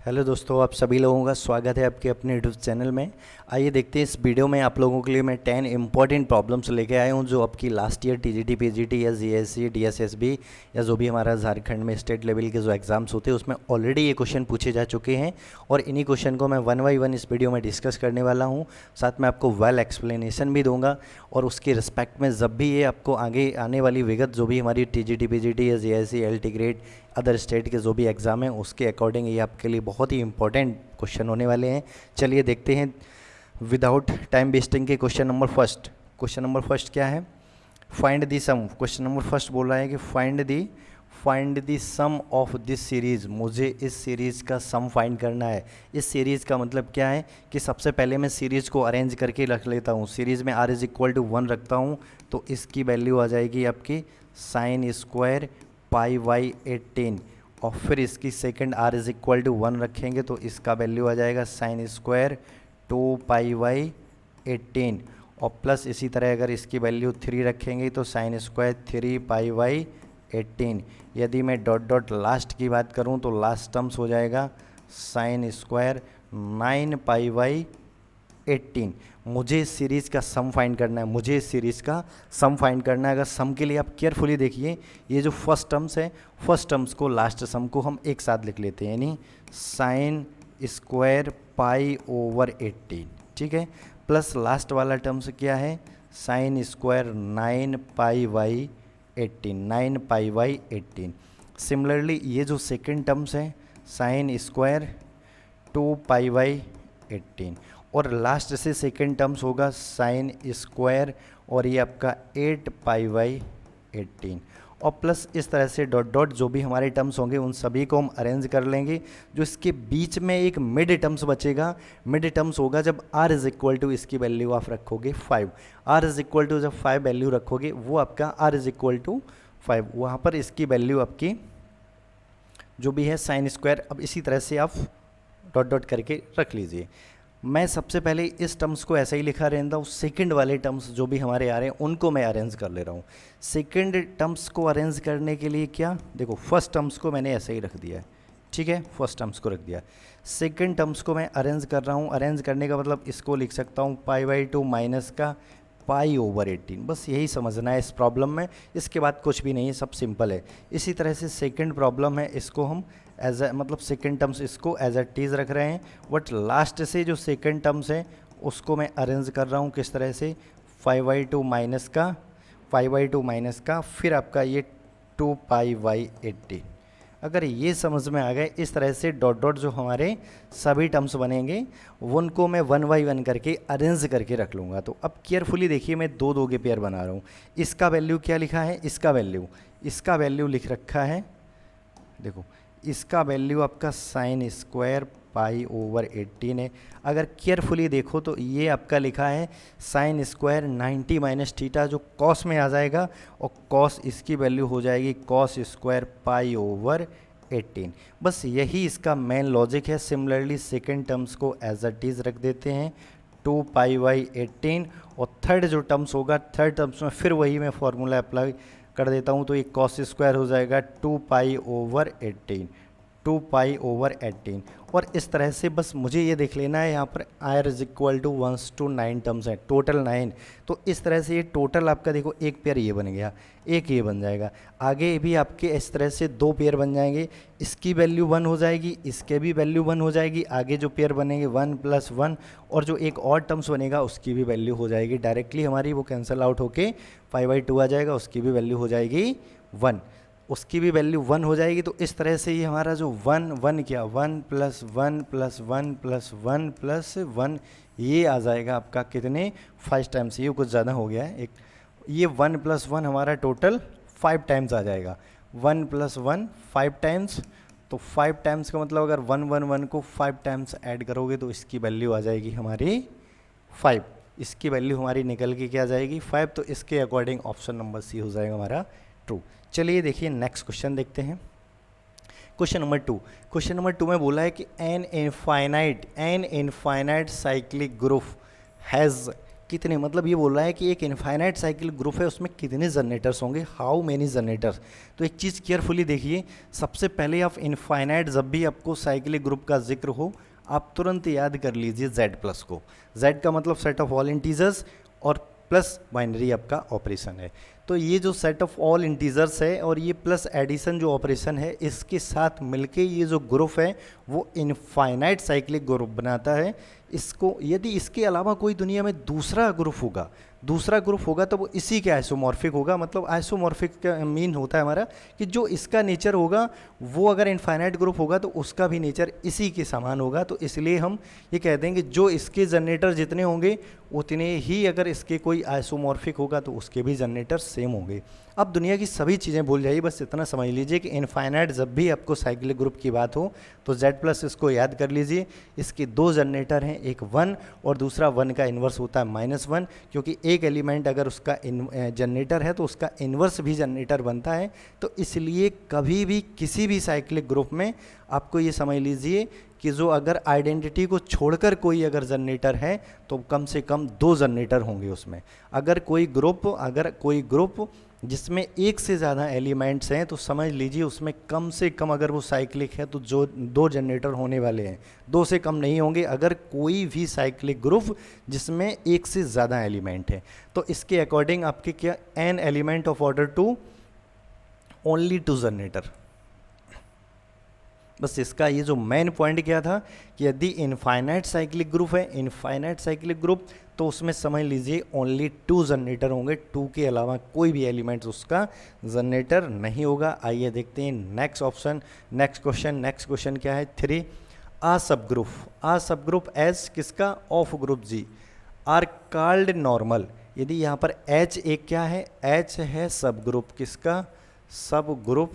Hello दोस्तों, आप सभी लोगों का स्वागत है आपके अपने यूट्यूब चैनल में। आइए देखते हैं इस वीडियो में आप लोगों के लिए मैं 10 इंपॉर्टेंट प्रॉब्लम्स लेके आया हूं जो आपकी लास्ट ईयर टीजीटी पीजीटी या जीएससी डीएसएसबी या जो भी हमारा झारखंड में स्टेट लेवल के जो एग्ज़ाम्स होते हैं उसमें ऑलरेडी ये क्वेश्चन पूछे जा चुके हैं और इन्हीं क्वेश्चन को मैं वन बाई वन इस वीडियो में डिस्कस करने वाला हूँ। साथ में आपको वेल एक्सप्लेनेशन भी दूंगा और उसके रिस्पेक्ट में जब भी ये आपको आगे आने वाली विगत जो भी हमारी टीजीटी पीजीटी या GSC LT grade other state के जो भी एग्ज़ाम हैं उसके अकॉर्डिंग ये आपके लिए बहुत ही इंपॉर्टेंट क्वेश्चन होने वाले हैं। चलिए देखते हैं विदाउट टाइम वेस्टिंग के क्वेश्चन नंबर फर्स्ट क्या है, find the sum. Question number first बोल रहा है कि find the sum of this series. मुझे इस सीरीज़ का सम फाइंड करना है। इस सीरीज़ का मतलब क्या है कि सबसे पहले मैं सीरीज़ को अरेंज करके रख लेता हूँ। सीरीज़ में r इज़ इक्वल टू 1 रखता हूँ तो इसकी वैल्यू आ जाएगी आपकी साइन स्क्वायर पाई बाई 18 और फिर इसकी second r is equal to 1 रखेंगे तो इसका वैल्यू आ जाएगा साइन स्क्वायर 2 पाई बाई 18 और प्लस इसी तरह अगर इसकी वैल्यू 3 रखेंगे तो साइन स्क्वायर 3 पाई बाई 18। यदि मैं डॉट डॉट लास्ट की बात करूं तो लास्ट टर्म्स हो जाएगा साइन स्क्वायर 9 पाई बाई 18। मुझे इस सीरीज़ का सम फाइंड करना है। अगर सम के लिए आप केयरफुली देखिए, ये जो फर्स्ट टर्म्स है, फर्स्ट टर्म्स को लास्ट सम को हम एक साथ लिख लेते हैं, यानी साइन स्क्वायर पाई ओवर 18, ठीक है, प्लस लास्ट वाला टर्म्स क्या है, sine square 9 pi by 18। Similarly ये जो सेकेंड टर्म्स है साइन स्क्वायर 2 पाई बाई 18 और लास्ट से सेकेंड टर्म्स होगा साइन स्क्वायर और ये आपका 8 पाई बाई 18 और प्लस इस तरह से डॉट डॉट जो भी हमारे टर्म्स होंगे उन सभी को हम अरेंज कर लेंगे। जो इसके बीच में एक मिड टर्म्स बचेगा, मिड टर्म्स होगा जब r इज़ इक्वल टू इसकी वैल्यू आप रखोगे 5। r इज़ इक्वल टू जब 5 वैल्यू रखोगे वो आपका r इज़ इक्वल टू 5, वहाँ पर इसकी वैल्यू आपकी जो भी है साइन स्क्वायर। अब इसी तरह से आप डॉट डॉट करके रख लीजिए। मैं सबसे पहले इस टर्म्स को ऐसा ही लिखा रहता हूँ, सेकंड वाले टर्म्स जो भी हमारे आ रहे हैं उनको मैं अरेंज कर ले रहा हूँ। सेकंड टर्म्स को अरेंज करने के लिए क्या, देखो फर्स्ट टर्म्स को मैंने ऐसे ही रख दिया है, ठीक है, फर्स्ट टर्म्स को रख दिया। सेकंड टर्म्स को मैं अरेंज कर रहा हूँ। अरेंज करने का मतलब इसको लिख सकता हूँ पाई बाई 2 माइनस का पाई ओवर 18। बस यही समझना है इस प्रॉब्लम में, इसके बाद कुछ भी नहीं है, सब सिंपल है। इसी तरह से सेकंड प्रॉब्लम है, इसको हम एज ए मतलब सेकंड टर्म्स इसको एज अ टीज रख रहे हैं, बट लास्ट से जो सेकंड टर्म्स है उसको मैं अरेंज कर रहा हूँ किस तरह से, 5/2 माइनस का फिर आपका ये 2 पाई बाई 80। अगर ये समझ में आ गए, इस तरह से डॉट डॉट जो हमारे सभी टर्म्स बनेंगे उनको मैं 1 बाई 1 करके अरेंज करके रख लूँगा। तो अब केयरफुली देखिए, मैं दो के पेयर बना रहा हूँ। इसका वैल्यू क्या लिखा है, इसका वैल्यू लिख रखा है, देखो इसका वैल्यू आपका साइन स्क्वायर पाई ओवर 18 है। अगर केयरफुली देखो तो ये आपका लिखा है साइन स्क्वायर 90 माइनस थीटा जो कॉस में आ जाएगा और कॉस इसकी वैल्यू हो जाएगी कॉस स्क्वायर पाई ओवर 18। बस यही इसका मेन लॉजिक है। सिमिलरली सेकेंड टर्म्स को एज अ टीज रख देते हैं 2 पाई बाई 18 और थर्ड जो टर्म्स होगा, थर्ड टर्म्स में फिर वही मैं फॉर्मूला अप्लाई कर देता हूँ तो ये कॉस स्क्वायर हो जाएगा 2 पाई ओवर 18 और इस तरह से बस मुझे ये देख लेना है, यहाँ पर r is equal to 1 to 9 terms है, टोटल 9। तो इस तरह से ये टोटल आपका देखो एक पेयर ये बन गया, एक ये बन जाएगा, आगे भी आपके इस तरह से 2 पेयर बन जाएंगे, इसकी वैल्यू 1 हो जाएगी, इसके भी वैल्यू 1 हो जाएगी, आगे जो पेयर बनेंगे 1 + 1 और जो एक और टर्म्स बनेगा उसकी भी वैल्यू हो जाएगी, डायरेक्टली हमारी वो कैंसिल आउट होके 5/2 आ जाएगा, उसकी भी वैल्यू हो जाएगी 1, उसकी भी वैल्यू 1 हो जाएगी। तो इस तरह से ये हमारा जो 1 क्या 1 + 1 + 1 + 1 + 1 ये आ जाएगा आपका कितने 5 टाइम्स, ये कुछ ज़्यादा हो गया है, एक ये 1 + 1 हमारा टोटल 5 टाइम्स आ जाएगा। 1 + 1 5 टाइम्स, तो 5 टाइम्स का मतलब अगर 1 1 1 को 5 टाइम्स ऐड करोगे तो इसकी वैल्यू आ जाएगी हमारी 5, इसकी वैल्यू हमारी निकल के क्या जाएगी 5। तो इसके अकॉर्डिंग ऑप्शन नंबर सी हो जाएगा हमारा ट्रू। चलिए देखिए नेक्स्ट क्वेश्चन देखते हैं। क्वेश्चन नंबर 2 में बोला है कि an infinite cyclic group has कितने, मतलब ये बोल रहा है कि एक इनफाइनाइट साइकिल ग्रुप है, उसमें कितने जनरेटर्स होंगे, हाउ मेनी जनरेटर्स। तो एक चीज़ केयरफुली देखिए, सबसे पहले आप इनफाइनाइट जब भी आपको साइक्लिक ग्रुप का जिक्र हो, आप तुरंत याद कर लीजिए Z प्लस को। Z का मतलब सेट ऑफ ऑल इंटीजर्स और प्लस बाइनरी आपका ऑपरेशन है। तो ये जो सेट ऑफ ऑल इंटीजर्स है और ये प्लस एडिशन जो ऑपरेशन है, इसके साथ मिलके ये जो ग्रुप है वो इनफाइनाइट साइक्लिक ग्रुप बनाता है। इसको यदि इसके अलावा कोई दुनिया में दूसरा ग्रुप होगा तो वो इसी के आइसोमॉर्फिक होगा। मतलब आइसोमॉर्फिक का मीन होता है हमारा कि जो इसका नेचर होगा वो अगर इनफाइनाइट ग्रुप होगा तो उसका भी नेचर इसी के समान होगा। तो इसलिए हम ये कहते हैं कि जो इसके जनरेटर जितने होंगे उतने ही अगर इसके कोई आइसोमॉर्फिक होगा तो उसके भी जनरेटर सेम होंगे। अब दुनिया की सभी चीज़ें भूल जाइए, बस इतना समझ लीजिए कि इनफाइनाइट जब भी आपको साइक्लिक ग्रुप की बात हो तो Z प्लस इसको याद कर लीजिए। इसके दो जनरेटर हैं, एक 1 और दूसरा 1 का इन्वर्स होता है -1, क्योंकि एक एलिमेंट अगर उसका जनरेटर है तो उसका इन्वर्स भी जनरेटर बनता है। तो इसलिए कभी भी किसी भी साइक्लिक ग्रुप में आपको ये समझ लीजिए कि जो अगर आइडेंटिटी को छोड़कर कोई अगर जनरेटर है तो कम से कम 2 जनरेटर होंगे उसमें। अगर कोई ग्रुप जिसमें एक से ज़्यादा एलिमेंट्स हैं तो समझ लीजिए उसमें कम से कम अगर वो साइक्लिक है तो जो 2 जनरेटर होने वाले हैं, 2 से कम नहीं होंगे अगर कोई भी साइक्लिक ग्रुप जिसमें एक से ज़्यादा एलिमेंट है। तो इसके अकॉर्डिंग आपके क्या n element of order 2 only 2 generator. बस इसका ये जो मेन पॉइंट क्या था कि यदि इनफाइनाइट साइक्लिक ग्रुप है, इनफाइनाइट साइक्लिक ग्रुप, तो उसमें समझ लीजिए ओनली 2 जनरेटर होंगे, 2 के अलावा कोई भी एलिमेंट उसका जनरेटर नहीं होगा। आइए देखते हैं नेक्स्ट क्वेश्चन क्या है 3। आ सब ग्रुप एज किसका of group G are called normal. यदि यहाँ पर H एक क्या है, H है सब ग्रुप किसका, सब ग्रुप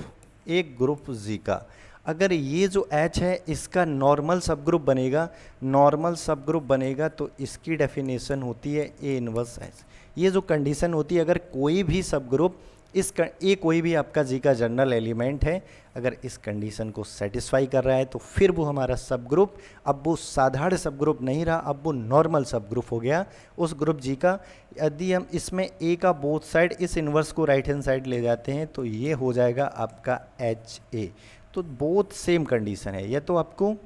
एक ग्रुप G का। अगर ये जो H है इसका नॉर्मल सब ग्रुप बनेगा तो इसकी डेफिनेशन होती है A इनवर्स H। ये जो कंडीशन होती है, अगर कोई भी सब ग्रुप कोई भी आपका G का जनरल एलिमेंट है, अगर इस कंडीशन को सेटिस्फाई कर रहा है तो फिर वो हमारा सब ग्रुप, अब वो साधारण सब ग्रुप नहीं रहा, अब वो नॉर्मल सब ग्रुप हो गया उस ग्रुप G का। यदि हम इसमें A का बोथ साइड इस इन्वर्स को राइट हैंड साइड ले जाते हैं तो ये हो जाएगा आपका HA। तो बोथ सेम कंडीशन है, या तो आपको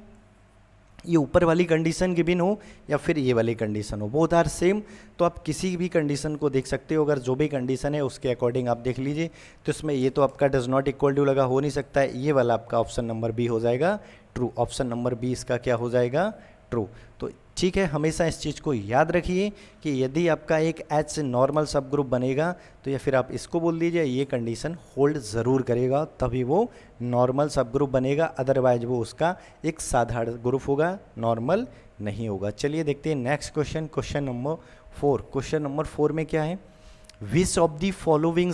ये ऊपर वाली कंडीशन गिवन हो या फिर ये वाली कंडीशन हो, बोथ आर सेम। तो आप किसी भी कंडीशन को देख सकते हो, अगर जो भी कंडीशन है उसके अकॉर्डिंग आप देख लीजिए। तो इसमें ये तो आपका डज नॉट इक्वल टू लगा, हो नहीं सकता है, ये वाला आपका ऑप्शन नंबर बी हो जाएगा ट्रू। ऑप्शन नंबर बी इसका क्या हो जाएगा, ट्रू। तो ठीक है, हमेशा इस चीज़ को याद रखिए कि यदि आपका एक H नॉर्मल सब ग्रुप बनेगा तो या फिर आप इसको बोल दीजिए ये कंडीशन होल्ड ज़रूर करेगा तभी वो नॉर्मल सब ग्रुप बनेगा, अदरवाइज वो उसका एक साधारण ग्रुप होगा, नॉर्मल नहीं होगा। चलिए देखते हैं next question number 4। Question number 4 में क्या है, which of the following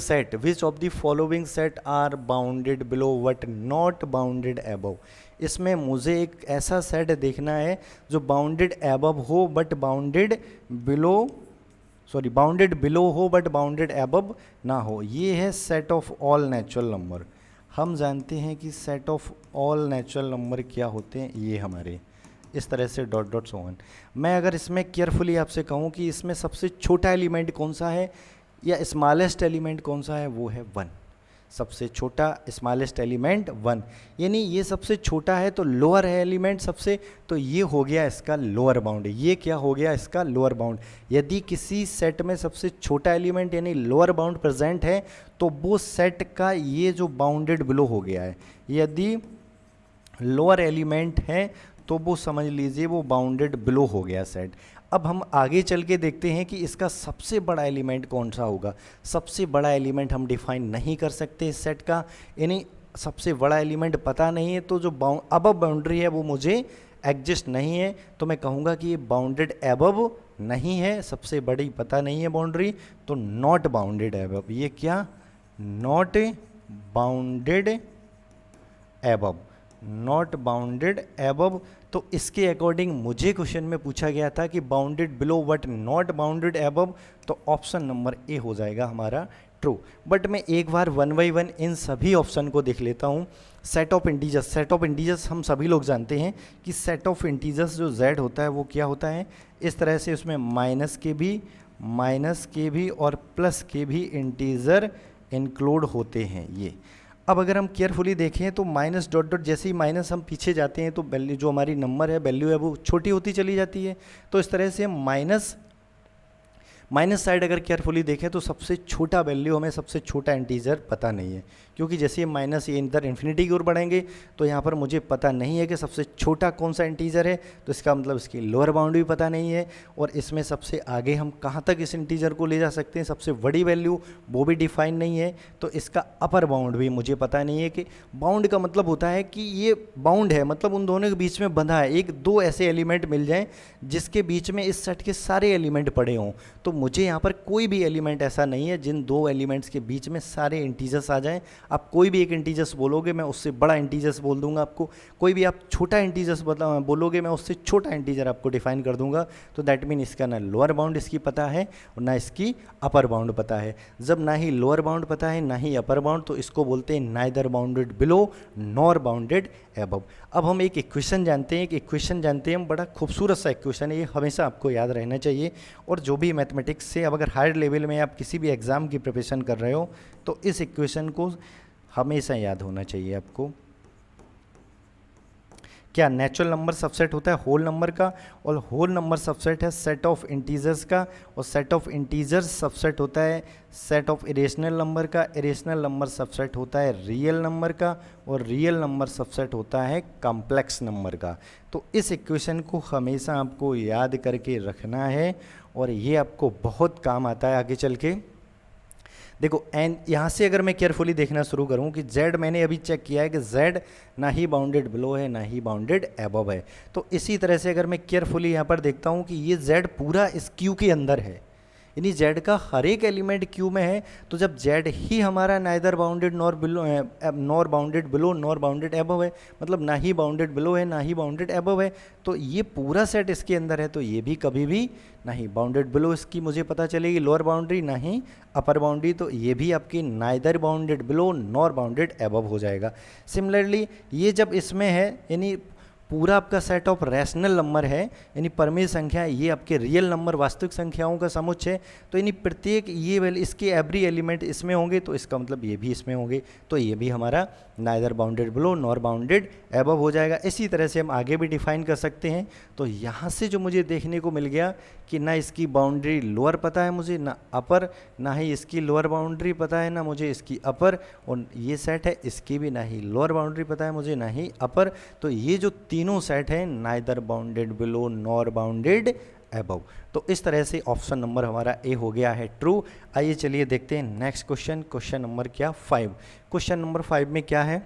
set are bounded below but not bounded above. इसमें मुझे एक ऐसा सेट देखना है जो बाउंडेड अबव हो बट बाउंडेड बिलो हो बट बाउंडेड अबव ना हो। ये है set of all natural number. हम जानते हैं कि set of all natural number क्या होते हैं, ये हमारे इस तरह से डॉट डॉट सो ऑन। मैं अगर इसमें केयरफुली आपसे कहूँ कि इसमें सबसे छोटा एलिमेंट कौन सा है या स्मॉलेस्ट एलिमेंट कौन सा है, वो है 1। सबसे छोटा स्मॉलेस्ट एलिमेंट 1, यानी ये सबसे छोटा है तो लोअर है एलिमेंट सबसे, तो ये हो गया इसका लोअर बाउंड। ये क्या हो गया इसका लोअर बाउंड। यदि किसी सेट में सबसे छोटा एलिमेंट यानी लोअर बाउंड प्रेजेंट है तो वो सेट का ये जो बाउंडेड बिलो हो गया है। यदि लोअर एलिमेंट है तो वो समझ लीजिए वो बाउंडेड बिलो हो गया सेट। अब हम आगे चल के देखते हैं कि इसका सबसे बड़ा एलिमेंट कौन सा होगा। सबसे बड़ा एलिमेंट हम डिफाइन नहीं कर सकते इस सेट का, यानी सबसे बड़ा एलिमेंट पता नहीं है तो जो अबव बाउंड्री है वो मुझे एग्जिस्ट नहीं है, तो मैं कहूँगा कि ये बाउंडेड अबव नहीं है। सबसे बड़ी पता नहीं है बाउंड्री, तो नॉट बाउंडेड अबव। ये क्या, not bounded above, not bounded above. तो इसके अकॉर्डिंग मुझे क्वेश्चन में पूछा गया था कि bounded below but not bounded above, तो ऑप्शन नंबर ए हो जाएगा हमारा ट्रू। बट मैं एक बार वन बाई वन इन सभी ऑप्शन को देख लेता हूँ। सेट ऑफ इंटीजर्स हम सभी लोग जानते हैं कि सेट ऑफ इंटीजर्स जो z होता है वो क्या होता है, इस तरह से उसमें माइनस के भी और प्लस के भी इंटीजर इंक्लूड होते हैं ये। अब अगर हम केयरफुली देखें तो माइनस डॉट डॉट, जैसे ही माइनस हम पीछे जाते हैं तो वैल्यू जो हमारी नंबर है वैल्यू है वो छोटी होती चली जाती है। तो इस तरह से हम माइनस साइड अगर केयरफुली देखें तो सबसे छोटा वैल्यू, हमें सबसे छोटा इंटीजर पता नहीं है, क्योंकि जैसे ये माइनस ये इधर इन्फिनिटी की ओर बढ़ेंगे तो यहाँ पर मुझे पता नहीं है कि सबसे छोटा कौन सा इंटीजर है, तो इसका मतलब इसकी लोअर बाउंड भी पता नहीं है। और इसमें सबसे आगे हम कहाँ तक इस इंटीजर को ले जा सकते हैं, सबसे बड़ी वैल्यू वो भी डिफाइन नहीं है, तो इसका अपर बाउंड भी मुझे पता नहीं है। कि बाउंड का मतलब होता है कि ये बाउंड है, मतलब उन दोनों के बीच में बंधा है, एक दो ऐसे एलिमेंट मिल जाएं जिसके बीच में इस सेट के सारे एलिमेंट पड़े हों। तो मुझे यहाँ पर कोई भी एलिमेंट ऐसा नहीं है जिन दो एलिमेंट्स के बीच में सारे इंटीजर्स आ जाएं। आप कोई भी एक इंटीजर्स बोलोगे मैं उससे बड़ा इंटीजर्स बोल दूंगा आपको, कोई भी आप छोटा इंटीजर्स बोलोगे मैं उससे छोटा इंटीजर आपको डिफाइन कर दूंगा। तो दैट मीन इसका ना लोअर बाउंड इसकी पता है और ना इसकी अपर बाउंड पता है। जब ना ही लोअर बाउंड पता है ना ही अपर बाउंड, तो इसको बोलते हैं neither bounded below nor bounded above. अब हम एक इक्वेशन जानते हैं, हम बड़ा खूबसूरत सा इक्वेशन है, ये हमेशा आपको याद रहना चाहिए। और जो भी मैथमेटिक्स से अब अगर हायर लेवल में आप किसी भी एग्ज़ाम की प्रिपरेशन कर रहे हो तो इस इक्वेशन को हमेशा याद होना चाहिए आपको। क्या नेचुरल नंबर सबसेट होता है होल नंबर का, और होल नंबर सबसेट है सेट ऑफ इंटीजर्स का, और सेट ऑफ इंटीजर्स सबसेट होता है सेट ऑफ इरेशनल नंबर का, इरेशनल नंबर सबसेट होता है रियल नंबर का, और रियल नंबर सबसेट होता है कॉम्प्लेक्स नंबर का। तो इस इक्वेशन को हमेशा आपको याद करके रखना है और ये आपको बहुत काम आता है आगे चल के। देखो एन, यहाँ से अगर मैं केयरफुली देखना शुरू करूँ कि z मैंने अभी चेक किया है कि z ना ही बाउंडेड बिलो है ना ही बाउंडेड एबव है। तो इसी तरह से अगर मैं केयरफुली यहाँ पर देखता हूँ कि ये z पूरा इस क्यू के अंदर है, यानी z का हर एक एलिमेंट क्यू में है, तो जब z ही हमारा neither bounded nor bounded below nor bounded above है, मतलब ना ही बाउंडेड बिलो है ना ही बाउंडेड एबव है, तो ये पूरा सेट इसके अंदर है, तो ये भी कभी भी नहीं बाउंडेड बिलो इसकी मुझे पता चलेगी लोअर बाउंड्री ना ही अपर बाउंड्री, तो ये भी आपकी neither bounded below nor bounded above हो जाएगा। सिमिलरली ये जब इसमें है, यानी पूरा आपका सेट ऑफ रैशनल नंबर है, यानी परमेय संख्या, ये आपके रियल नंबर वास्तविक संख्याओं का समुच्चय है, तो यानी प्रत्येक ये वैल्यू इसके एवरी एलिमेंट इसमें होंगे, तो इसका मतलब ये भी इसमें होंगे, तो ये भी हमारा neither bounded below nor bounded above हो जाएगा। इसी तरह से हम आगे भी डिफाइन कर सकते हैं। तो यहाँ से जो मुझे देखने को मिल गया कि ना इसकी बाउंड्री लोअर पता है मुझे, ना अपर, ना ही इसकी लोअर बाउंड्री पता है ना मुझे इसकी अपर, और ये सेट है इसकी भी ना ही लोअर बाउंड्री पता है मुझे ना ही अपर। तो ये जो तीनों सेट है neither bounded below nor bounded above. तो इस तरह से ऑप्शन नंबर हमारा ए हो गया है ट्रू। आइए चलिए देखते हैं नेक्स्ट क्वेश्चन, क्वेश्चन नंबर क्या 5। क्वेश्चन नंबर 5 में क्या है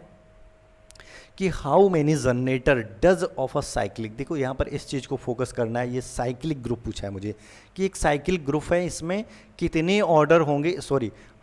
कि how many generator does of a cyclic. देखो यहाँ पर इस चीज़ को फोकस करना है, ये साइक्लिक ग्रुप पूछा है मुझे कि एक साइक्लिक ग्रुप है, इसमें कितने ऑर्डर होंगे,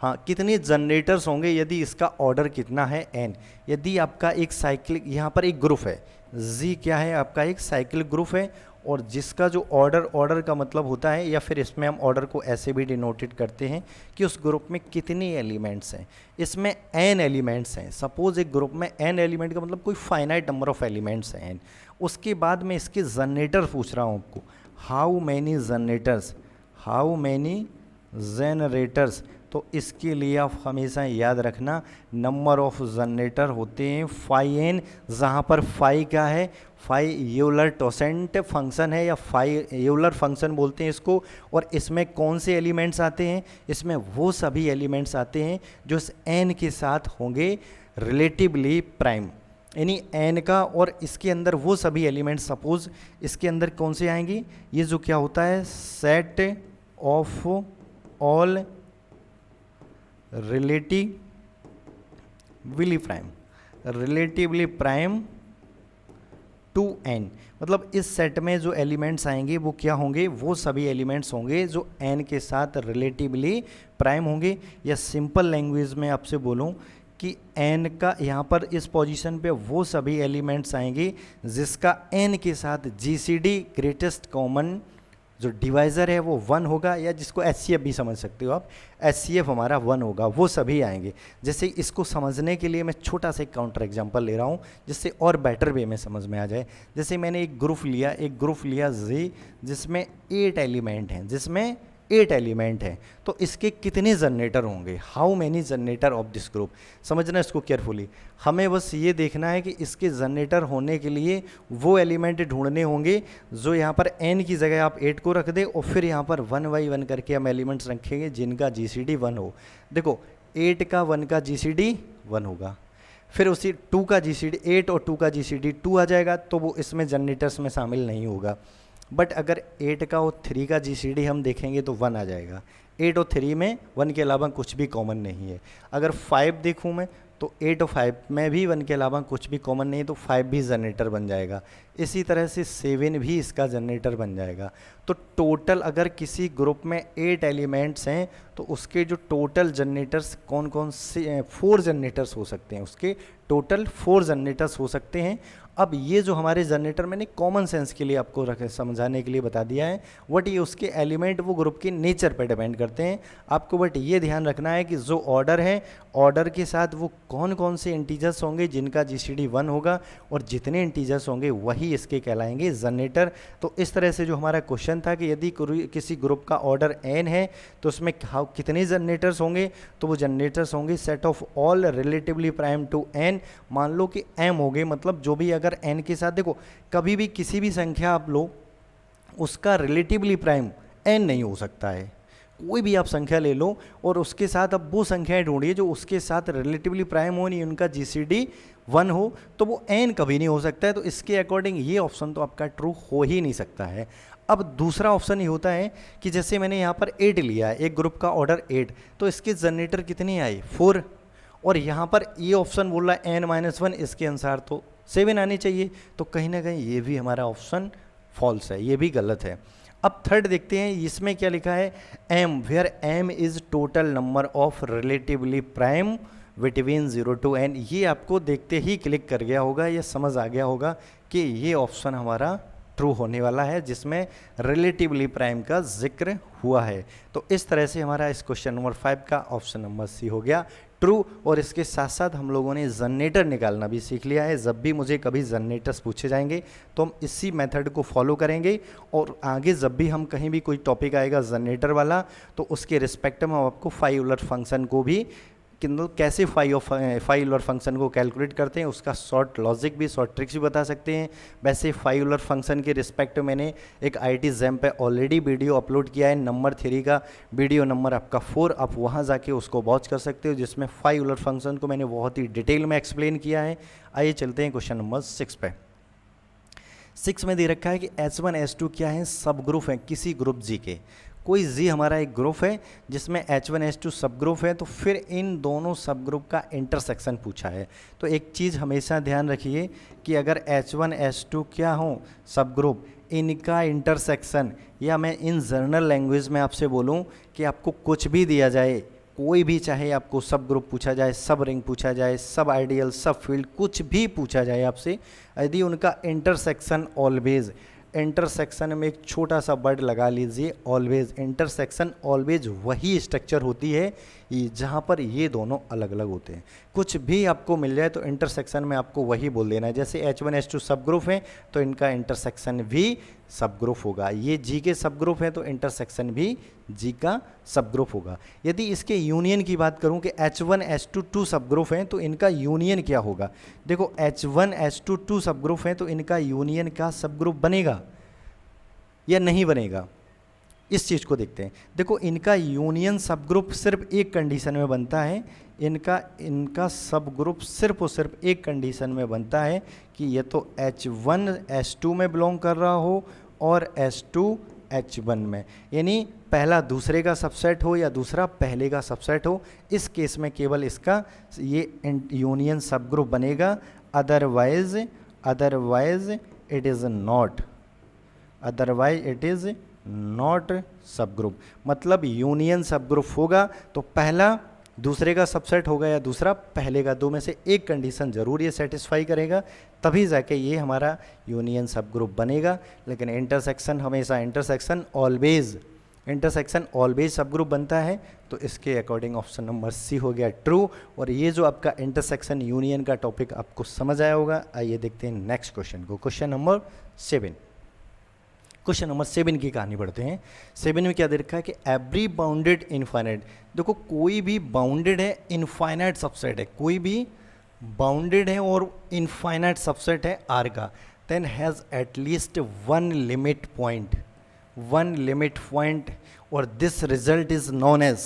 कितने जनरेटर्स होंगे यदि इसका ऑर्डर कितना है n। यदि आपका एक साइक्लिक, यहाँ पर एक ग्रुप है जी, क्या है आपका एक साइक्लिक ग्रुप है, और जिसका जो ऑर्डर का मतलब होता है, या फिर इसमें हम ऑर्डर को ऐसे भी डिनोटेड करते हैं कि उस ग्रुप में कितने एलिमेंट्स हैं। इसमें n एलिमेंट्स हैं, सपोज एक ग्रुप में n एलिमेंट का मतलब कोई फाइनाइट नंबर ऑफ एलिमेंट्स हैं n। उसके बाद मैं इसके जनरेटर पूछ रहा हूँ आपको, हाउ मैनी जनरेटर्स। तो इसके लिए आप हमेशा याद रखना नंबर ऑफ जनरेटर होते हैं 5n, जहाँ पर फाई क्या है, फाई यूलर टोसेंट फंक्शन है, या फाई यूलर फंक्शन बोलते हैं इसको। और इसमें कौन से एलिमेंट्स आते हैं, इसमें वो सभी एलिमेंट्स आते हैं जो इस n के साथ होंगे रिलेटिवली प्राइम, यानी n का, और इसके अंदर वो सभी एलिमेंट्स, सपोज इसके अंदर कौन से आएंगे, ये जो क्या होता है set of all relatively prime to n, मतलब इस सेट में जो एलिमेंट्स आएंगे वो क्या होंगे, वो सभी एलिमेंट्स होंगे जो n के साथ रिलेटिवली प्राइम होंगे। या सिंपल लैंग्वेज में आपसे बोलूं कि n का यहाँ पर इस पोजीशन पे वो सभी एलिमेंट्स आएंगे जिसका n के साथ GCD ग्रेटेस्ट कॉमन जो डिवाइज़र है वो 1 होगा, या जिसको HCF भी समझ सकते हो आप, HCF हमारा 1 होगा, वो सभी आएंगे। जैसे इसको समझने के लिए मैं छोटा सा एक काउंटर एग्जांपल ले रहा हूँ जिससे और बेटर वे में समझ में आ जाए। जैसे मैंने एक ग्रुप लिया Z, जिसमें 8 एलिमेंट हैं, तो इसके कितने जनरेटर होंगे, how many generator off this group. समझना इसको केयरफुली, हमें बस ये देखना है कि इसके जनरेटर होने के लिए वो एलिमेंट ढूंढने होंगे जो यहाँ पर n की जगह आप 8 को रख दे, और फिर यहाँ पर 1 बाई 1 करके हम एलिमेंट्स रखेंगे जिनका GCD 1 हो। देखो 8 का 1 का GCD 1 होगा, फिर उसी 2 का GCD 8 और 2 का GCD 2 आ जाएगा, तो वो इसमें जनरेटर्स में शामिल नहीं होगा। बट अगर 8 का और 3 का GCD हम देखेंगे तो 1 आ जाएगा। 8 और 3 में 1 के अलावा कुछ भी कॉमन नहीं है। अगर 5 देखूँ मैं तो 8 और 5 में भी 1 के अलावा कुछ भी कॉमन नहीं है, तो 5 भी जनरेटर बन जाएगा। इसी तरह से 7 भी इसका जनरेटर बन जाएगा। तो टोटल अगर किसी ग्रुप में 8 एलिमेंट्स हैं तो उसके जो टोटल जनरेटर्स कौन कौन से 4 जनरेटर्स हो सकते हैं, उसके टोटल 4 जनरेटर्स हो सकते हैं। अब ये जो हमारे जनरेटर मैंने कॉमन सेंस के लिए आपको समझाने के लिए बता दिया है, बट ये उसके एलिमेंट वो ग्रुप के नेचर पर डिपेंड करते हैं। आपको बट ये ध्यान रखना है कि जो ऑर्डर है, ऑर्डर के साथ वो कौन कौन से इंटीजर्स होंगे जिनका GCD 1 होगा, और जितने इंटीजर्स होंगे वही इसके कहलाएंगे जनरेटर। तो इस तरह से जो हमारा क्वेश्चन था कि यदि किसी ग्रुप का ऑर्डर n है तो उसमें कितने जनरेटर्स होंगे, तो वो जनरेटर्स होंगे set of all relatively prime to n। मान लो कि m हो गए, मतलब जो भी अगर n के साथ, देखो कभी भी किसी भी संख्या आप लो उसका रिलेटिवली प्राइम n नहीं हो सकता है। कोई भी आप संख्या ले लो और उसके साथ अब वो संख्याएं ढूंढिए जो उसके साथ रिलेटिवली प्राइम हो, नहीं उनका GCD 1 हो, तो वो n कभी नहीं हो सकता है। तो इसके अकॉर्डिंग ये ऑप्शन तो आपका ट्रू हो ही नहीं सकता है। अब दूसरा ऑप्शन ये होता है कि जैसे मैंने यहाँ पर 8 लिया है, एक ग्रुप का ऑर्डर 8, तो इसके जनरेटर कितने आए 4, और यहाँ पर ये ऑप्शन बोल रहा है n-1, इसके अनुसार तो 7 आने चाहिए। तो कहीं ना कहीं ये भी हमारा ऑप्शन फॉल्स है, ये भी गलत है। अब थर्ड देखते हैं, इसमें क्या लिखा है, m where m is total number of relatively prime between 0 to n। ये आपको देखते ही क्लिक कर गया होगा, ये समझ आ गया होगा कि ये ऑप्शन हमारा ट्रू होने वाला है जिसमें रिलेटिवली प्राइम का जिक्र हुआ है। तो इस तरह से हमारा इस क्वेश्चन नंबर 5 का ऑप्शन नंबर सी हो गया ट्रू। और इसके साथ साथ हम लोगों ने जनरेटर निकालना भी सीख लिया है। जब भी मुझे कभी जनरेटर्स पूछे जाएंगे तो हम इसी मेथड को फॉलो करेंगे, और आगे जब भी हम कहीं भी कोई टॉपिक आएगा जनरेटर वाला तो उसके रिस्पेक्ट में हम आपको फाइव यूलर फंक्शन को भी, किंतु कैसे फाइव यूलर फंक्शन को कैलकुलेट करते हैं उसका शॉर्ट लॉजिक भी, शॉर्ट ट्रिक्स भी बता सकते हैं। वैसे फाइव यूलर फंक्शन के रिस्पेक्ट में मैंने एक IT जैम पे ऑलरेडी वीडियो अपलोड किया है, नंबर 3 का वीडियो नंबर आपका 4, आप वहाँ जाके उसको वॉच कर सकते हो, जिसमें फाइव यूलर फंक्शन को मैंने बहुत ही डिटेल में एक्सप्लेन किया है। आइए चलते हैं क्वेश्चन नंबर 6 पे। 6 में दे रखा है कि H1 H2 क्या है, सब ग्रुप है किसी ग्रुप G के। कोई Z हमारा एक ग्रुप है जिसमें H1 H2 सब ग्रुप है, तो फिर इन दोनों सब ग्रुप का इंटरसेक्शन पूछा है। तो एक चीज़ हमेशा ध्यान रखिए कि अगर H1 H2 क्या हो सब ग्रुप, इनका इंटरसेक्शन, या मैं इन जनरल लैंग्वेज में आपसे बोलूं कि आपको कुछ भी दिया जाए, कोई भी, चाहे आपको सब ग्रुप पूछा जाए, सब रिंग पूछा जाए, सब आइडियल, सब फील्ड, कुछ भी पूछा जाए आपसे, यदि उनका इंटरसेक्शन ऑलवेज, इंटरसेक्शन में एक छोटा सा वर्ड लगा लीजिए ऑलवेज, इंटरसेक्शन ऑलवेज वही स्ट्रक्चर होती है जहाँ पर ये दोनों अलग अलग होते हैं। कुछ भी आपको मिल जाए तो इंटरसेक्शन में आपको वही बोल देना है। जैसे H1 H2 सब ग्रुप है तो इनका इंटरसेक्शन भी सब ग्रुप होगा, ये G के सब ग्रुप है तो इंटरसेक्शन भी G का सब ग्रुप होगा। यदि इसके यूनियन की बात करूं कि H1 H2 2 सब ग्रुप हैं तो इनका यूनियन क्या होगा। देखो H1 H2 2 सब ग्रुप हैं तो इनका यूनियन का सब ग्रुप बनेगा या नहीं बनेगा, इस चीज़ को देखते हैं। देखो इनका यूनियन सब ग्रुप सिर्फ एक कंडीशन में बनता है, इनका सब ग्रुप सिर्फ और सिर्फ एक कंडीशन में बनता है कि ये तो H1 H2 में बिलोंग कर रहा हो और H2 H1 में, यानी पहला दूसरे का सबसेट हो या दूसरा पहले का सबसेट हो। इस केस में केवल इसका ये यूनियन सब ग्रुप बनेगा, otherwise it is not, otherwise it is not सब ग्रुप। मतलब यूनियन सब ग्रुप होगा तो पहला दूसरे का सबसेट होगा या दूसरा पहले का, दो में से एक कंडीशन ज़रूर ये सेटिस्फाई करेगा, तभी जाके ये हमारा यूनियन सब ग्रुप बनेगा। लेकिन इंटरसेक्शन हमेशा इंटरसेक्शन ऑलवेज सब ग्रुप बनता है, तो इसके अकॉर्डिंग ऑप्शन नंबर सी हो गया ट्रू। और ये जो आपका इंटरसेक्शन यूनियन का टॉपिक आपको समझ आया होगा। आइए देखते हैं नेक्स्ट क्वेश्चन को, क्वेश्चन नंबर 7। क्वेश्चन नंबर 7 की कहानी पढ़ते हैं। 7 में क्या दे रखा है कि एवरी बाउंडेड इनफाइनाइट, देखो कोई भी बाउंडेड है, इनफाइनाइट सबसेट है, कोई भी बाउंडेड है और इनफाइनाइट सबसेट है आर का, then has at least one limit point और this result is known as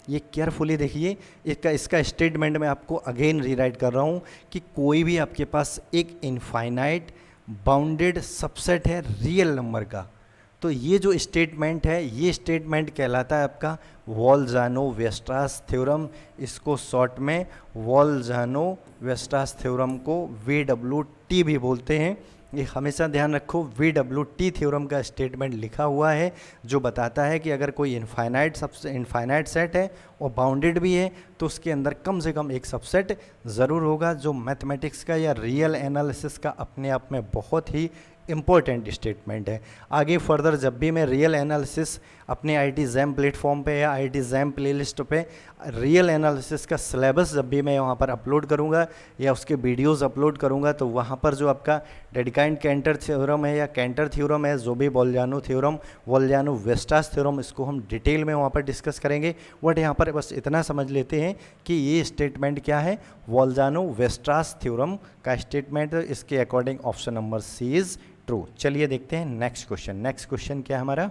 ये केयरफुली देखिए, इसका स्टेटमेंट मैं आपको अगेन रीराइट कर रहा हूँ कि कोई भी आपके पास एक इनफाइनाइट बाउंडेड सबसेट है रियल नंबर का, तो ये जो स्टेटमेंट है, ये स्टेटमेंट कहलाता है आपका वॉल्जानो-वेस्ट्रास थ्योरम। इसको शॉर्ट में वॉल्जानो-वेस्ट्रास थ्योरम को VWT भी बोलते हैं। ये हमेशा ध्यान रखो, VWT थ्योरम का स्टेटमेंट लिखा हुआ है जो बताता है कि अगर कोई इनफाइनाइट सेट है और बाउंडेड भी है, तो उसके अंदर कम से कम एक सबसेट ज़रूर होगा, जो मैथमेटिक्स का या रियल एनालिसिस का अपने आप में बहुत ही इम्पोर्टेंट स्टेटमेंट है। आगे फर्दर जब भी मैं रियल एनालिसिस अपने IIT-JAM प्लेटफॉर्म पे या IIT-JAM प्लेलिस्ट पे रियल एनालिसिस का सिलेबस जब भी मैं वहाँ पर अपलोड करूँगा या उसके वीडियोस अपलोड करूँगा, तो वहाँ पर जो आपका डेडिकाइंड-कैंटर थ्योरम है या कैंटर थ्योरम है, जोबी-बोल्जानो थ्योरम, वॉल्जानो-वेस्ट्रास थ्योरम, इसको हम डिटेल में वहाँ पर डिस्कस करेंगे। बट यहाँ पर बस इतना समझ लेते हैं कि ये स्टेटमेंट क्या है, वॉल्जानो-वेस्ट्रास थ्योरम का स्टेटमेंट। इसके according option number C is true. चलिए देखते हैं नेक्स्ट क्वेश्चन क्या है हमारा।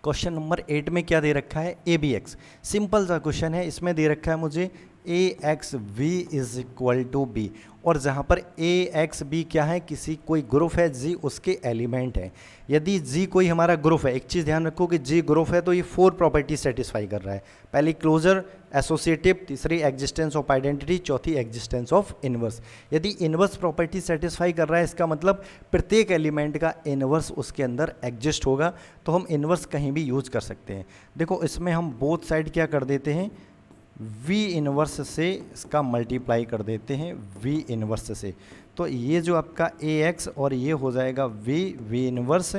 क्वेश्चन नंबर 8 में क्या दे रखा है, ABX। सिंपल सा क्वेश्चन है, इसमें दे रखा है मुझे AXB is equal to B, और जहाँ पर AXB क्या है, कोई ग्रुप है G, उसके एलिमेंट है। यदि G कोई हमारा ग्रुप है, एक चीज़ ध्यान रखो कि G ग्रुप है तो ये 4 प्रॉपर्टी सेटिस्फाई कर रहा है। पहली क्लोजर, एसोसिएटिव, तीसरी एग्जिस्टेंस ऑफ आइडेंटिटी, चौथी एग्जिस्टेंस ऑफ इनवर्स। यदि इनवर्स प्रॉपर्टी सेटिस्फाई कर रहा है, इसका मतलब प्रत्येक एलिमेंट का इनवर्स उसके अंदर एग्जिस्ट होगा, तो हम इनवर्स कहीं भी यूज कर सकते हैं। देखो इसमें हम बोथ साइड क्या कर देते हैं, V इनवर्स से इसका मल्टीप्लाई कर देते हैं V इनवर्स से, तो ये जो आपका AX और ये हो जाएगा V इनवर्स,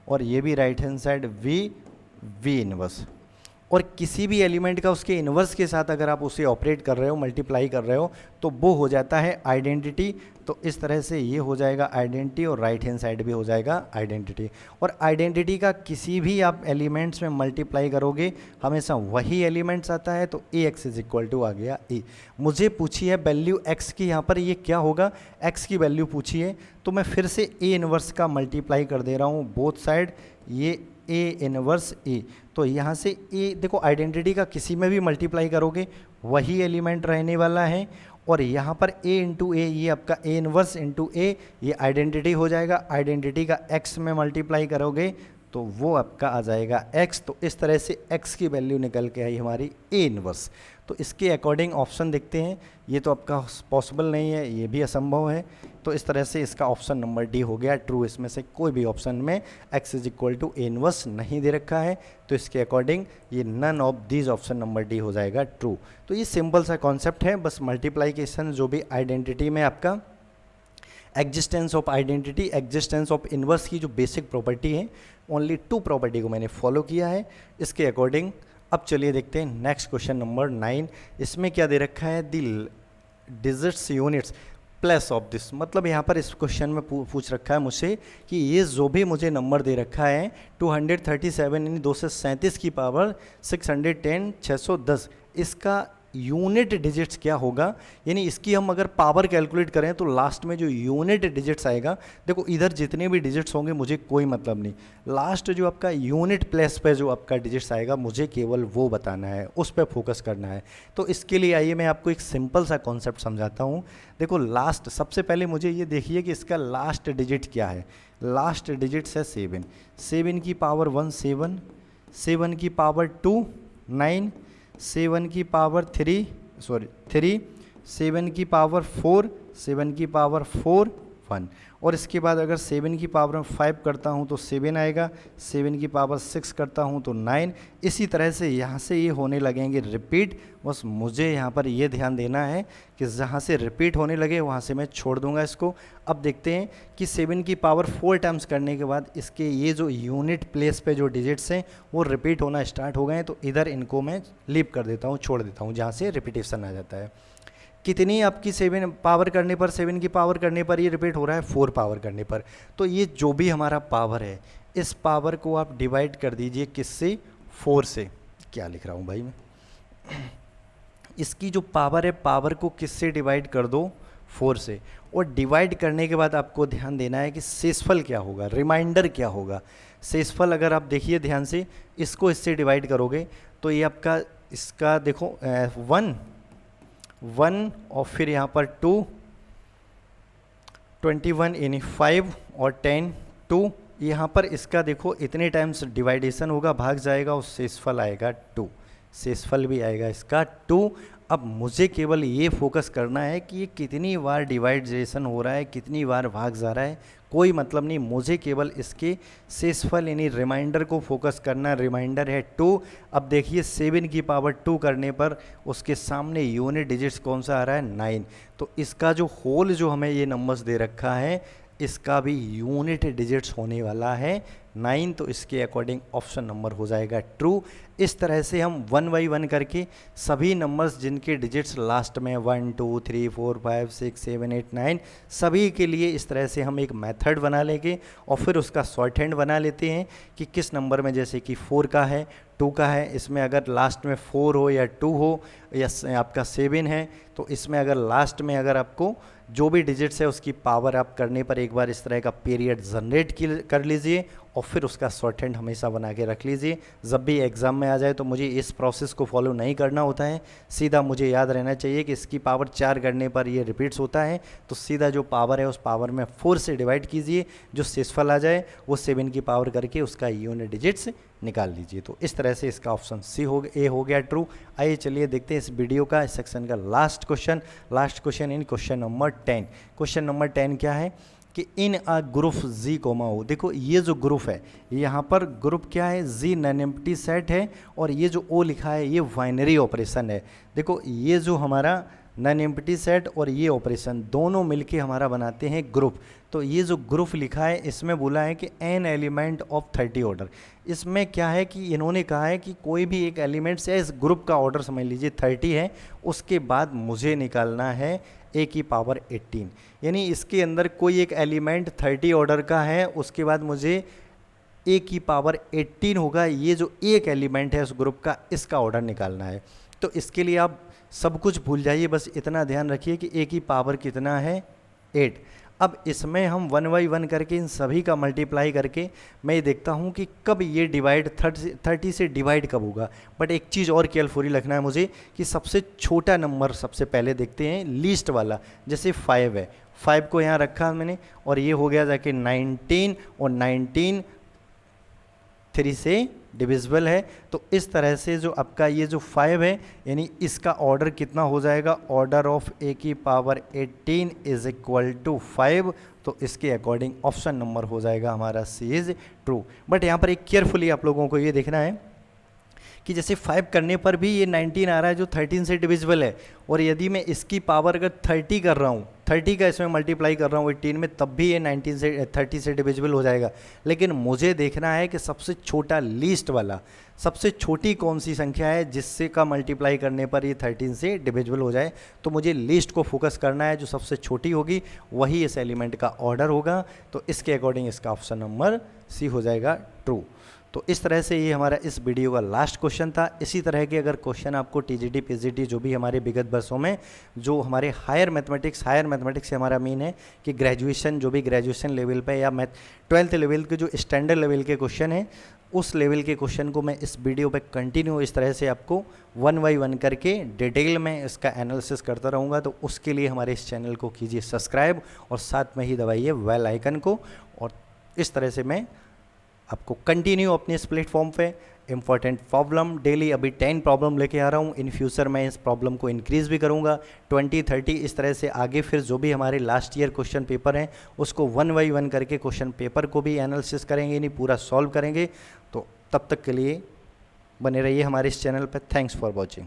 और ये भी right hand side V inverse. और किसी भी एलिमेंट का उसके इन्वर्स के साथ अगर आप उसे ऑपरेट कर रहे हो, मल्टीप्लाई कर रहे हो, तो वो हो जाता है आइडेंटिटी। तो इस तरह से ये हो जाएगा आइडेंटिटी और राइट हैंड साइड भी हो जाएगा आइडेंटिटी। और आइडेंटिटी का किसी भी आप एलिमेंट्स में मल्टीप्लाई करोगे हमेशा वही एलिमेंट्स आता है, तो AX इज इक्वल टू आ गया E। मुझे पूछी है वैल्यू X की, यहाँ पर ये क्या होगा, X की वैल्यू पूछी है, तो मैं फिर से A इनवर्स का मल्टीप्लाई कर दे रहा हूँ बोथ साइड, ये A इनवर्स E। तो यहाँ से A, देखो आइडेंटिटी का किसी में भी मल्टीप्लाई करोगे वही एलिमेंट रहने वाला है, और यहाँ पर A इंटू ए, ये आपका A इनवर्स इंटू A, ये आइडेंटिटी हो जाएगा। आइडेंटिटी का X में मल्टीप्लाई करोगे तो वो आपका आ जाएगा X। तो इस तरह से X की वैल्यू निकल के आई हमारी A इनवर्स। तो इसके अकॉर्डिंग ऑप्शन देखते हैं, ये तो आपका पॉसिबल नहीं है, ये भी असंभव है, तो इस तरह से इसका ऑप्शन नंबर डी हो गया ट्रू। इसमें से कोई भी ऑप्शन में X is equal to A inverse नहीं दे रखा है, तो इसके अकॉर्डिंग ये none of these option number D हो जाएगा ट्रू। तो ये सिंपल सा कॉन्सेप्ट है, बस मल्टीप्लाइकेशन जो भी आइडेंटिटी में आपका existence of identity, existence of inverse की जो बेसिक प्रॉपर्टी है, ओनली 2 प्रॉपर्टी को मैंने फॉलो किया है इसके अकॉर्डिंग। अब चलिए देखते हैं नेक्स्ट क्वेश्चन नंबर 9। इसमें क्या दे रखा है, the digits units plus of this, मतलब यहाँ पर इस क्वेश्चन में पूछ रखा है मुझसे कि ये जो भी मुझे नंबर दे रखा है 237 यानी 237 की पावर 610 610, इसका यूनिट डिजिट्स क्या होगा, यानी इसकी हम अगर पावर कैलकुलेट करें तो लास्ट में जो यूनिट डिजिट्स आएगा, देखो इधर जितने भी डिजिट्स होंगे मुझे कोई मतलब नहीं, लास्ट जो आपका यूनिट प्लेस पे जो आपका डिजिट्स आएगा मुझे केवल वो बताना है, उस पर फोकस करना है। तो इसके लिए आइए मैं आपको एक सिंपल सा कॉन्सेप्ट समझाता हूँ। देखो लास्ट, सबसे पहले मुझे ये देखिए कि इसका लास्ट डिजिट क्या है। लास्ट डिजिट्स है 7, 7 की पावर 1 7, 7 की पावर 2 9, 7 की पावर 3, 7 की पावर 4, 7 की पावर 4 1। और इसके बाद अगर 7 की पावर में 5 करता हूँ तो 7 आएगा, 7 की पावर 6 करता हूँ तो 9। इसी तरह से यहाँ से ये होने लगेंगे रिपीट। बस मुझे यहाँ पर ये ध्यान देना है कि जहाँ से रिपीट होने लगे वहाँ से मैं छोड़ दूँगा इसको। अब देखते हैं कि 7 की पावर 4 टाइम्स करने के बाद इसके ये जो यूनिट प्लेस पे जो डिजिट्स हैं वो रिपीट होना स्टार्ट हो गए हैं, तो इधर इनको मैं लीव कर देता हूँ, छोड़ देता हूँ जहाँ से रिपीटेशन आ जाता है। कितनी आपकी 7 पावर करने पर, 7 की पावर करने पर ये रिपीट हो रहा है 4 पावर करने पर। तो ये जो भी हमारा पावर है इस पावर को आप डिवाइड कर दीजिए किससे, 4 से। क्या लिख रहा हूँ भाई मैं, इसकी जो पावर है पावर को किससे डिवाइड कर दो, 4 से। और डिवाइड करने के बाद आपको ध्यान देना है कि शेषफल क्या होगा, रिमाइंडर क्या होगा। शेषफल अगर आप देखिए ध्यान से, इसको इससे डिवाइड करोगे तो ये आपका इसका देखो 1 और फिर यहाँ पर 2, 21 यानी 5 और 10 2। यहाँ पर इसका देखो इतने टाइम्स डिवाइडेशन होगा, भाग जाएगा और शेषफल आएगा 2। शेषफल भी आएगा इसका 2। अब मुझे केवल ये फोकस करना है कि ये कितनी बार डिवाइडेशन हो रहा है, कितनी बार भाग जा रहा है, कोई मतलब नहीं। मुझे केवल इसके शेषफल यानी रिमाइंडर को फोकस करना। रिमाइंडर है 2। अब देखिए 7 की पावर 2 करने पर उसके सामने यूनिट डिजिट्स कौन सा आ रहा है, 9। तो इसका जो होल जो हमें ये नंबर्स दे रखा है इसका भी यूनिट डिजिट्स होने वाला है 9। तो इसके अकॉर्डिंग ऑप्शन नंबर हो जाएगा ट्रू। इस तरह से हम 1 बाई 1 करके सभी नंबर्स जिनके डिजिट्स लास्ट में 1 2 3 4 5 6 7 8 9 सभी के लिए इस तरह से हम एक मेथड बना लेंगे और फिर उसका शॉर्ट हैंड बना लेते हैं कि किस नंबर में, जैसे कि 4 का है, 2 का है, इसमें अगर लास्ट में 4 हो या 2 हो या आपका 7 है तो इसमें अगर लास्ट में अगर आपको जो भी डिजिट्स है उसकी पावर आप करने पर एक बार इस तरह का पीरियड जनरेट कर लीजिए और फिर उसका शॉर्ट हैंड हमेशा बना के रख लीजिए। जब भी एग्ज़ाम में आ जाए तो मुझे इस प्रोसेस को फॉलो नहीं करना होता है, सीधा मुझे याद रहना चाहिए कि इसकी पावर 4 करने पर ये रिपीट्स होता है, तो सीधा जो पावर है उस पावर में 4 से डिवाइड कीजिए, जो शेषफल आ जाए वो 7 की पावर करके उसका यूनिट डिजिट्स निकाल लीजिए। तो इस तरह से इसका ऑप्शन ए हो गया ट्रू। आइए चलिए देखते हैं इस वीडियो का इस सेक्शन का last question in question number 10। Question number 10 क्या है कि इन अ ग्रुप जी कोमा ओ। देखो ये जो ग्रुप है यहाँ पर ग्रुप क्या है, जी नॉन एम्प्टी सेट है और ये जो ओ लिखा है ये बाइनरी ऑपरेशन है। देखो ये जो हमारा नॉन एम्प्टी सेट और ये ऑपरेशन दोनों मिलके हमारा बनाते हैं ग्रुप। तो ये जो ग्रुप लिखा है इसमें बोला है कि एन एलिमेंट ऑफ 30 ऑर्डर। इसमें क्या है कि इन्होंने कहा है कि कोई भी एक एलिमेंट से इस ग्रुप का ऑर्डर समझ लीजिए 30 है, उसके बाद मुझे निकालना है ए की पावर 18। यानी इसके अंदर कोई एक एलिमेंट 30 ऑर्डर का है, उसके बाद मुझे ए की पावर 18 होगा, ये जो एक एलिमेंट है उस ग्रुप का इसका ऑर्डर निकालना है। तो इसके लिए आप सब कुछ भूल जाइए, बस इतना ध्यान रखिए कि ए की पावर कितना है, 8। अब इसमें हम 1 बाई 1 करके इन सभी का मल्टीप्लाई करके मैं ये देखता हूँ कि कब ये डिवाइड 30 से डिवाइड कब होगा। बट एक चीज़ और केयरफुली रखना है मुझे कि सबसे छोटा नंबर सबसे पहले देखते हैं, लीस्ट वाला। जैसे 5 है, 5 को यहाँ रखा मैंने और ये हो गया जाके 19 और 19 3 से डिविजिबल है। तो इस तरह से जो आपका ये जो 5 है यानी इसका ऑर्डर कितना हो जाएगा, ऑर्डर ऑफ ए की पावर 18 इज इक्वल टू 5। तो इसके अकॉर्डिंग ऑप्शन नंबर हो जाएगा हमारा सी इज ट्रू। बट यहाँ पर एक केयरफुली आप लोगों को ये देखना है कि जैसे 5 करने पर भी ये 19 आ रहा है जो 13 से डिविजिबल है, और यदि मैं इसकी पावर अगर 30 कर रहा हूँ, 30 का इसमें मल्टीप्लाई कर रहा हूँ 18 में, तब भी ये 19 से 30 से डिविजिबल हो जाएगा। लेकिन मुझे देखना है कि सबसे छोटा लीस्ट वाला, सबसे छोटी कौन सी संख्या है जिससे का मल्टीप्लाई करने पर ये 13 से डिविजिबल हो जाए। तो मुझे लीस्ट को फोकस करना है, जो सबसे छोटी होगी वही इस एलिमेंट का ऑर्डर होगा। तो इसके अकॉर्डिंग इसका ऑप्शन नंबर सी हो जाएगा ट्रू। तो इस तरह से ये हमारा इस वीडियो का लास्ट क्वेश्चन था। इसी तरह के अगर क्वेश्चन आपको टीजीटी पीजीटी जो भी हमारे विगत वर्षों में जो हमारे हायर मैथमेटिक्स से हमारा मीन है कि ग्रेजुएशन, जो भी ग्रेजुएशन लेवल पे या 12th लेवल के जो स्टैंडर्ड लेवल के क्वेश्चन हैं, उस लेवल के क्वेश्चन को मैं इस वीडियो पे कंटिन्यू इस तरह से आपको 1 बाई 1 करके डिटेल में इसका एनालिसिस करता रहूँगा। तो उसके लिए हमारे इस चैनल को कीजिए सब्सक्राइब और साथ में ही दबाइए बेल आइकन को। और इस तरह से मैं आपको कंटिन्यू अपने इस प्लेटफॉर्म पे इंपॉर्टेंट प्रॉब्लम डेली अभी 10 प्रॉब्लम लेके आ रहा हूँ। इन फ्यूचर मैं इस प्रॉब्लम को इंक्रीज़ भी करूँगा 20-30 इस तरह से आगे। फिर जो भी हमारे लास्ट ईयर क्वेश्चन पेपर हैं उसको 1 बाई 1 करके क्वेश्चन पेपर को भी एनालिसिस करेंगे, नहीं पूरा सॉल्व करेंगे। तो तब तक के लिए बने रहिए हमारे इस चैनल पर। Thanks for watching.